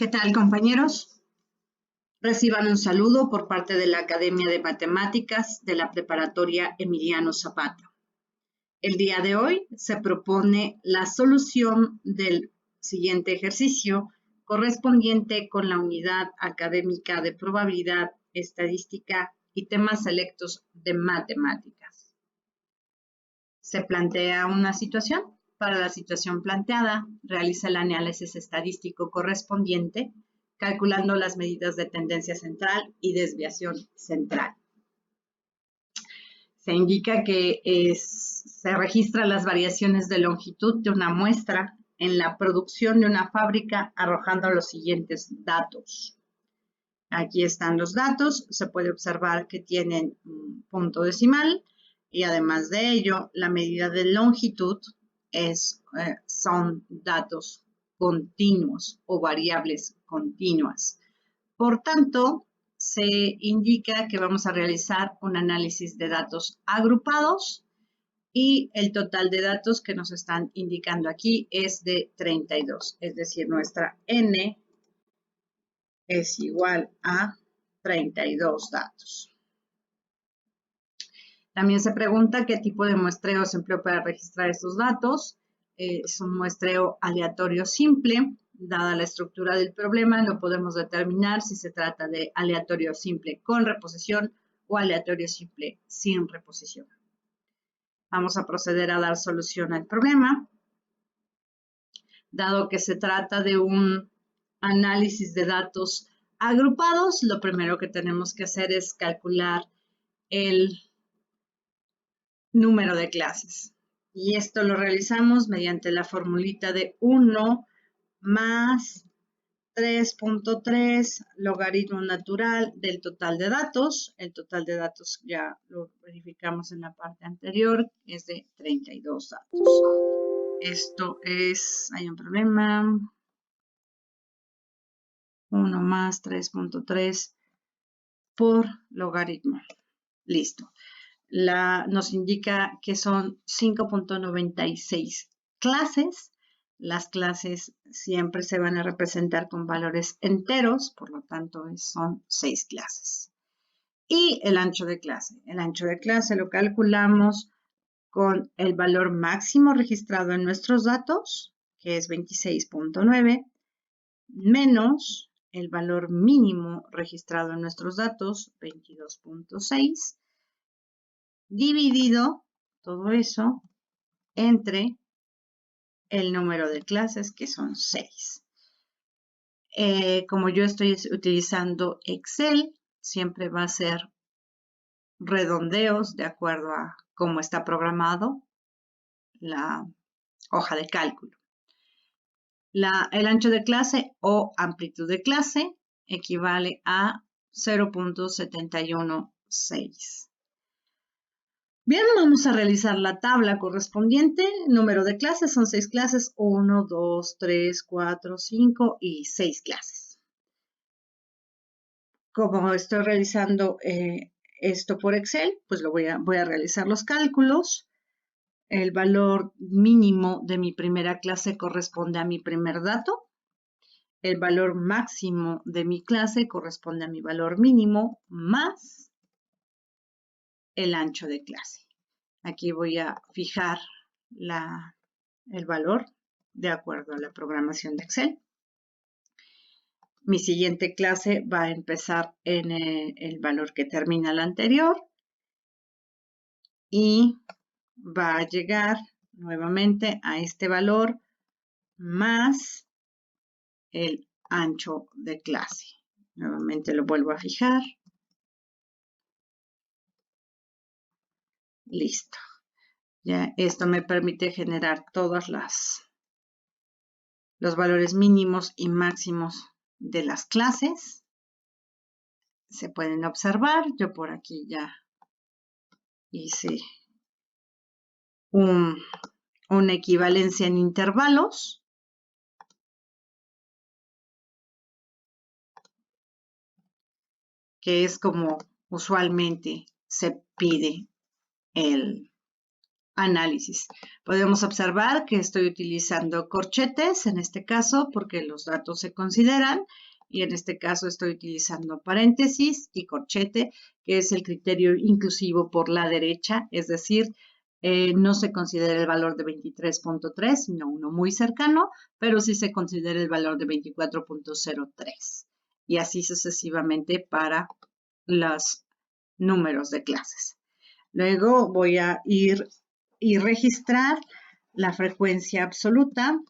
¿Qué tal, compañeros? Reciban un saludo por parte de la Academia de Matemáticas de la Preparatoria Emiliano Zapata. El día de hoy se propone la solución del siguiente ejercicio correspondiente con la unidad académica de probabilidad, estadística y temas selectos de matemáticas. Se plantea una situación. Para la situación planteada, realiza el análisis estadístico correspondiente calculando las medidas de tendencia central y desviación central. Se indica que se registran las variaciones de longitud de una muestra en la producción de una fábrica arrojando los siguientes datos. Aquí están los datos, se puede observar que tienen un punto decimal y además de ello, la medida de longitud son datos continuos o variables continuas. Por tanto, se indica que vamos a realizar un análisis de datos agrupados y el total de datos que nos están indicando aquí es de 32, es decir, nuestra N es igual a 32 datos. También se pregunta qué tipo de muestreo se empleó para registrar estos datos. Es un muestreo aleatorio simple. Dada la estructura del problema, no podemos determinar si se trata de aleatorio simple con reposición o aleatorio simple sin reposición. Vamos a proceder a dar solución al problema. Dado que se trata de un análisis de datos agrupados, lo primero que tenemos que hacer es calcular el número de clases. Y esto lo realizamos mediante la formulita de 1 más 3.3 logaritmo natural del total de datos. El total de datos ya lo verificamos en la parte anterior, es de 32 datos. Esto es, hay un problema, 1 más 3.3 por logaritmo. Listo. Nos indica que son 5.96 clases. Las clases siempre se van a representar con valores enteros, por lo tanto son 6 clases. Y el ancho de clase. El ancho de clase lo calculamos con el valor máximo registrado en nuestros datos, que es 26.9, menos el valor mínimo registrado en nuestros datos, 22.6, dividido todo eso entre el número de clases, que son 6. Como yo estoy utilizando Excel, siempre va a ser redondeos de acuerdo a cómo está programado la hoja de cálculo. El ancho de clase o amplitud de clase equivale a 0.716. Bien, vamos a realizar la tabla correspondiente. Número de clases son 6 clases, 1, 2, 3, 4, 5 y 6 clases. Como estoy realizando esto por Excel, pues voy a realizar los cálculos. El valor mínimo de mi primera clase corresponde a mi primer dato. El valor máximo de mi clase corresponde a mi valor mínimo más el ancho de clase. Aquí voy a fijar el valor de acuerdo a la programación de Excel. Mi siguiente clase va a empezar en el valor que termina la anterior y va a llegar nuevamente a este valor más el ancho de clase. Nuevamente lo vuelvo a fijar. Listo. Ya esto me permite generar todos los valores mínimos y máximos de las clases. Se pueden observar. Yo por aquí ya hice una equivalencia en intervalos. Que es como usualmente se pide análisis. Podemos observar que estoy utilizando corchetes en este caso porque los datos se consideran, y en este caso estoy utilizando paréntesis y corchete, que es el criterio inclusivo por la derecha, es decir, no se considera el valor de 23.3, sino uno muy cercano, pero sí se considera el valor de 24.03. Y así sucesivamente para los números de clases. Luego voy a ir y registrar la frecuencia absoluta,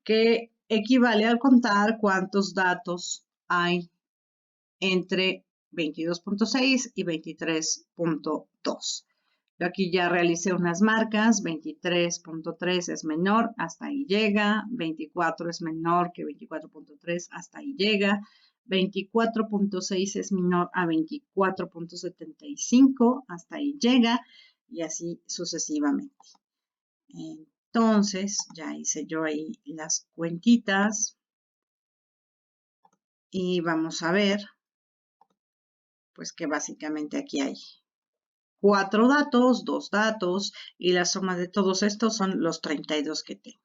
que equivale al contar cuántos datos hay entre 22.6 y 23.2. Yo aquí ya realicé unas marcas, 23.3 es menor, hasta ahí llega, 24 es menor que 24.3, hasta ahí llega, 24.6 es menor a 24.75, hasta ahí llega, y así sucesivamente. Entonces, ya hice yo ahí las cuentitas y vamos a ver, pues que básicamente aquí hay 4 datos, 2 datos, y la suma de todos estos son los 32 que tengo.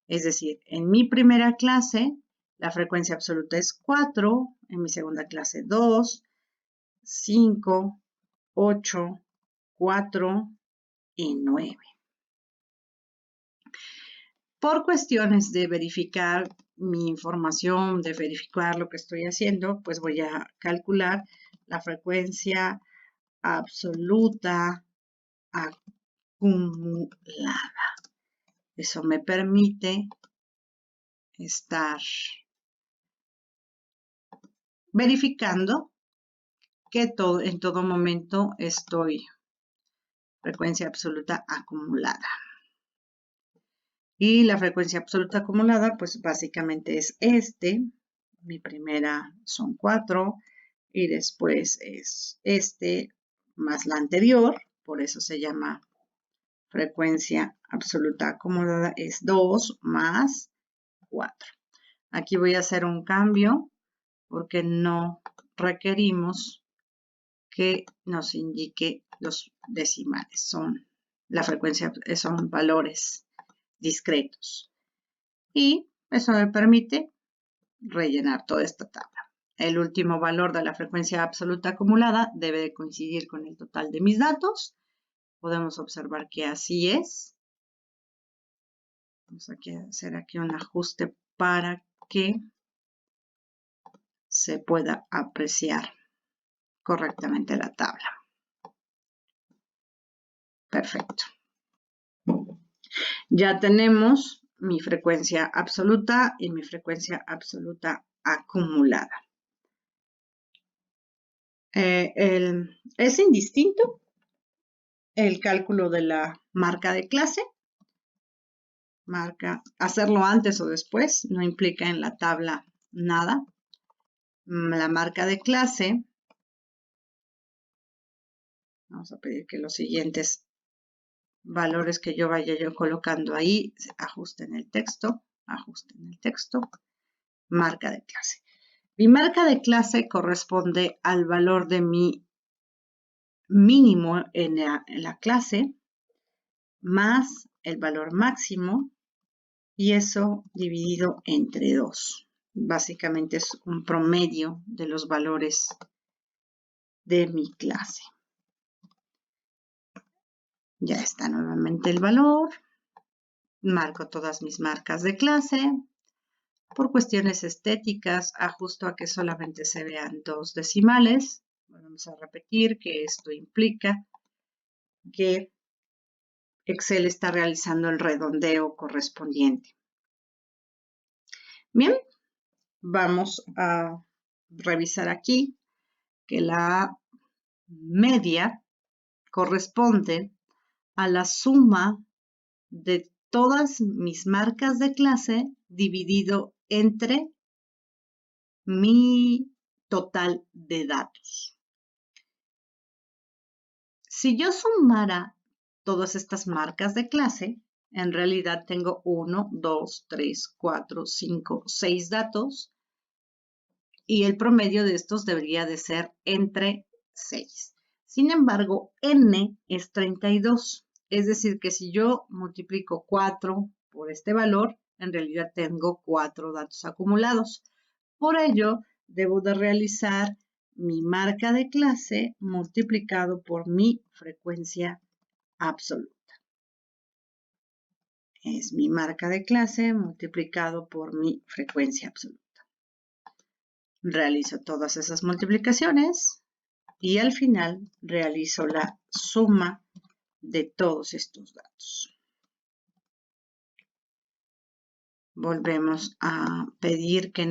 Es decir, en mi primera clase, la frecuencia absoluta es 4, en mi segunda clase 2, 5, 8, 4 y 9. Por cuestiones de verificar mi información, de verificar lo que estoy haciendo, pues voy a calcular la frecuencia absoluta acumulada. Eso me permite estar verificando que en todo momento estoy frecuencia absoluta acumulada. Y la frecuencia absoluta acumulada, pues básicamente es mi primera son 4, y después es más la anterior, por eso se llama frecuencia absoluta acumulada, es 2 más 4. Aquí voy a hacer un cambio porque no requerimos que nos indique los decimales. La frecuencia son valores discretos. Y eso me permite rellenar toda esta tabla. El último valor de la frecuencia absoluta acumulada debe de coincidir con el total de mis datos. Podemos observar que así es. Vamos a hacer aquí un ajuste para que se pueda apreciar correctamente la tabla. Perfecto. Ya tenemos mi frecuencia absoluta y mi frecuencia absoluta acumulada. Es indistinto el cálculo de la marca de clase. Hacerlo antes o después no implica en la tabla nada. La marca de clase, vamos a pedir que los siguientes valores que yo vaya colocando ahí se ajusten el texto, marca de clase. Mi marca de clase corresponde al valor de mi mínimo en la clase más el valor máximo, y eso dividido entre 2. Básicamente es un promedio de los valores de mi clase. Ya está nuevamente el valor. Marco todas mis marcas de clase. Por cuestiones estéticas, ajusto a que solamente se vean 2 decimales. Vamos a repetir que esto implica que Excel está realizando el redondeo correspondiente. Bien, vamos a revisar aquí que la media corresponde a la suma de todas mis marcas de clase dividido entre mi total de datos. Si yo sumara todas estas marcas de clase, en realidad tengo 1, 2, 3, 4, 5, 6 datos, y el promedio de estos debería de ser entre 6. Sin embargo, n es 32. Es decir, que si yo multiplico 4 por este valor, en realidad tengo 4 datos acumulados. Por ello, debo de realizar mi marca de clase multiplicado por mi frecuencia absoluta. Es mi marca de clase multiplicado por mi frecuencia absoluta. Realizo todas esas multiplicaciones y al final realizo la suma de todos estos datos. Volvemos a pedir que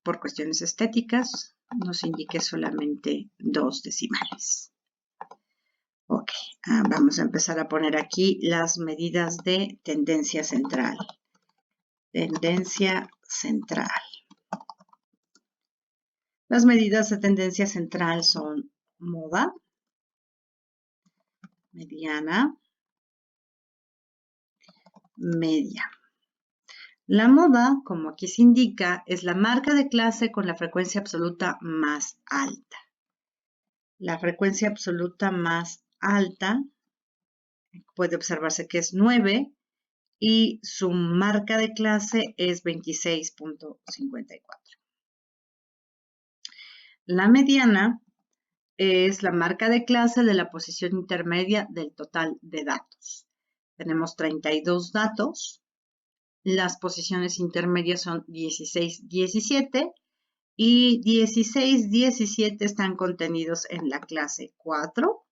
por cuestiones estéticas, nos indique solamente 2 decimales. Ok, vamos a empezar a poner aquí las medidas de tendencia central. Tendencia central. Las medidas de tendencia central son moda, mediana, media. La moda, como aquí se indica, es la marca de clase con la frecuencia absoluta más alta. La frecuencia absoluta más alta puede observarse que es 9 y su marca de clase es 26.54. La mediana es la marca de clase de la posición intermedia del total de datos. Tenemos 32 datos. Las posiciones intermedias son 16, 17 y 16, 17 están contenidos en la clase 4.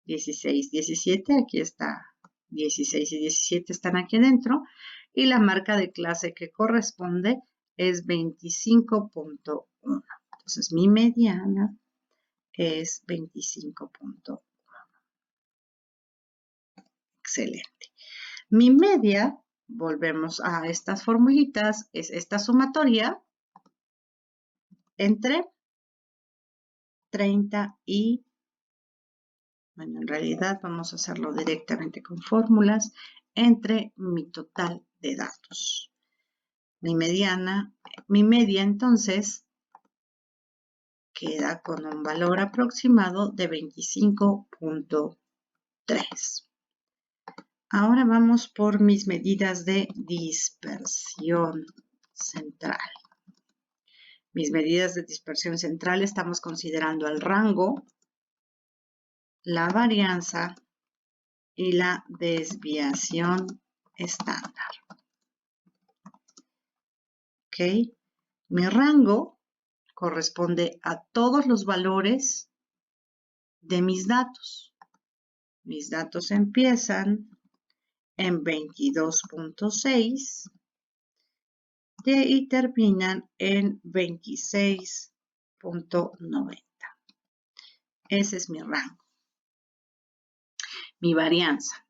16, 17, aquí está 16 y 17 están aquí adentro. Y la marca de clase que corresponde es 25.1. Entonces mi mediana es 25.1. Excelente. Mi media, volvemos a estas formulitas, es esta sumatoria entre 30 y, bueno, en realidad vamos a hacerlo directamente con fórmulas, entre mi total de datos. Mi media entonces queda con un valor aproximado de 25.3. Ahora vamos por mis medidas de dispersión central. Mis medidas de dispersión central estamos considerando el rango, la varianza y la desviación estándar. ¿Ok? Mi rango corresponde a todos los valores de mis datos. Mis datos empiezan en 22.6 y terminan en 26.90. Ese es mi rango. Mi varianza.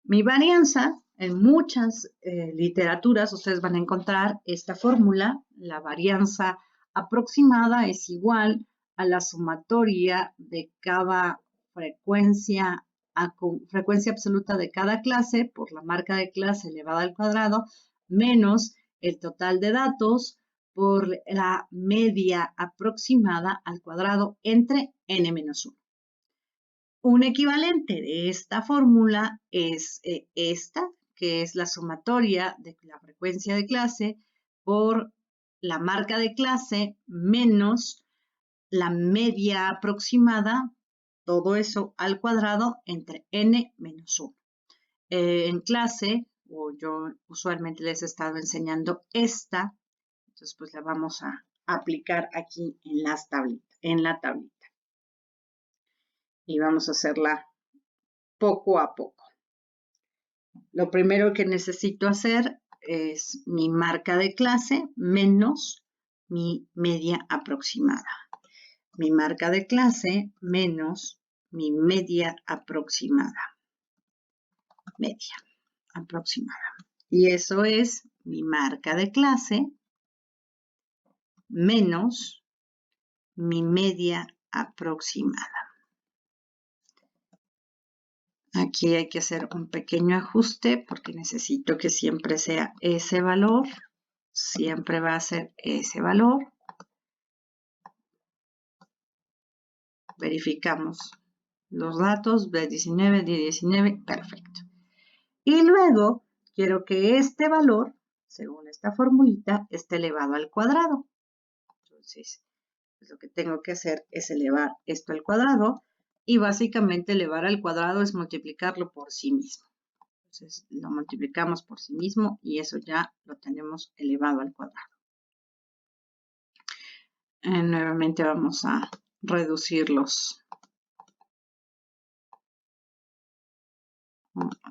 Mi varianza, en muchas literaturas ustedes van a encontrar esta fórmula. La varianza aproximada es igual a la sumatoria de cada frecuencia absoluta de cada clase por la marca de clase elevada al cuadrado menos el total de datos por la media aproximada al cuadrado entre n-1. Un equivalente de esta fórmula es esta, que es la sumatoria de la frecuencia de clase por la marca de clase menos la media aproximada, todo eso al cuadrado entre n-1. En clase, o yo usualmente les he estado enseñando esta, entonces pues la vamos a aplicar aquí en la tablita. Y vamos a hacerla poco a poco. Lo primero que necesito hacer es mi marca de clase menos mi media aproximada. Mi marca de clase menos mi media aproximada. Media aproximada. Y eso es mi marca de clase menos mi media aproximada. Aquí hay que hacer un pequeño ajuste porque necesito que siempre sea ese valor. Siempre va a ser ese valor. verificamos los datos, B19, D19, perfecto. Y luego quiero que este valor, según esta formulita, esté elevado al cuadrado. Entonces, pues lo que tengo que hacer es elevar esto al cuadrado y básicamente elevar al cuadrado es multiplicarlo por sí mismo. Entonces, lo multiplicamos por sí mismo y eso ya lo tenemos elevado al cuadrado. Nuevamente vamos a reducirlos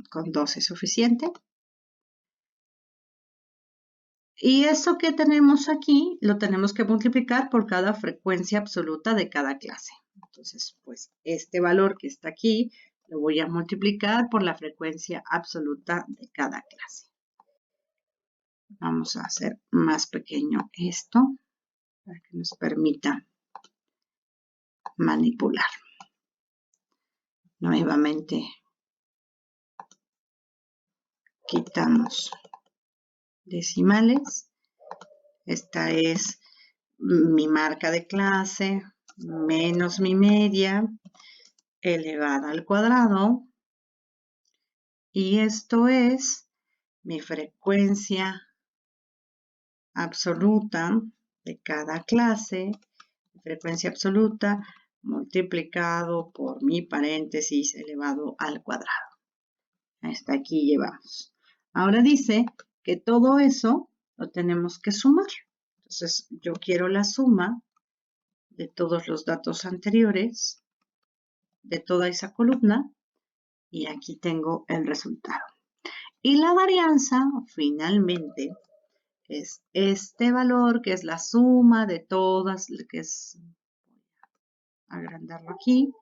con 2 es suficiente. Y eso que tenemos aquí lo tenemos que multiplicar por cada frecuencia absoluta de cada clase. Entonces, pues este valor que está aquí lo voy a multiplicar por la frecuencia absoluta de cada clase. Vamos a hacer más pequeño esto para que nos permita manipular. Nuevamente quitamos decimales. Esta es mi marca de clase menos mi media elevada al cuadrado. Y esto es mi frecuencia absoluta de cada clase, frecuencia absoluta multiplicado por mi paréntesis elevado al cuadrado. Hasta aquí llevamos. Ahora dice que todo eso lo tenemos que sumar. Entonces, yo quiero la suma de todos los datos anteriores, de toda esa columna, y aquí tengo el resultado. Y la varianza, finalmente, es este valor, que es la suma de todas, que es, voy a agrandarlo aquí,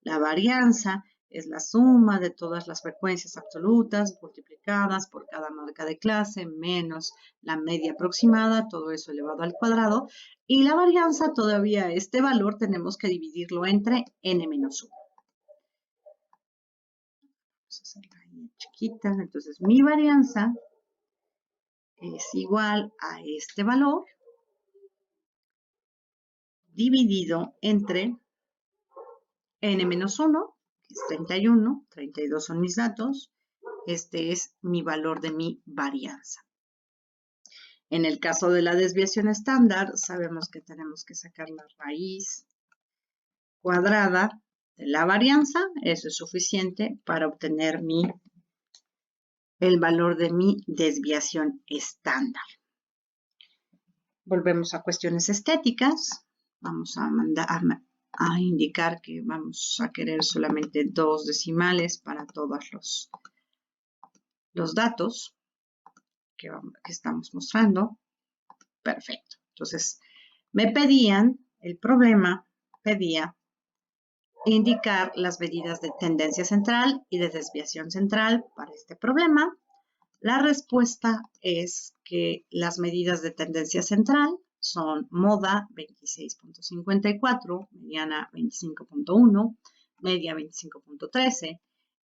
la varianza es la suma de todas las frecuencias absolutas multiplicadas por cada marca de clase menos la media aproximada, todo eso elevado al cuadrado. Y la varianza, todavía este valor tenemos que dividirlo entre n menos 1. Vamos a hacerla ahí chiquita. Entonces, mi varianza es igual a este valor dividido entre n-1, que es 31, 32 son mis datos. Este es mi valor de mi varianza. En el caso de la desviación estándar, sabemos que tenemos que sacar la raíz cuadrada de la varianza. Eso es suficiente para obtener el valor de mi desviación estándar. Volvemos a cuestiones estéticas. Vamos a indicar que vamos a querer solamente 2 decimales para todos los datos que estamos mostrando. Perfecto. Entonces, el problema pedía indicar las medidas de tendencia central y de desviación central para este problema. La respuesta es que las medidas de tendencia central son moda 26.54, mediana 25.1, media 25.13,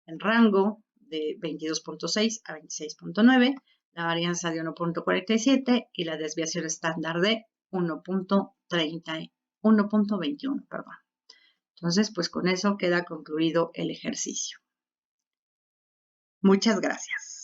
el rango de 22.6 a 26.9, la varianza de 1.47 y la desviación estándar de 1.21, perdón. Entonces, pues con eso queda concluido el ejercicio. Muchas gracias.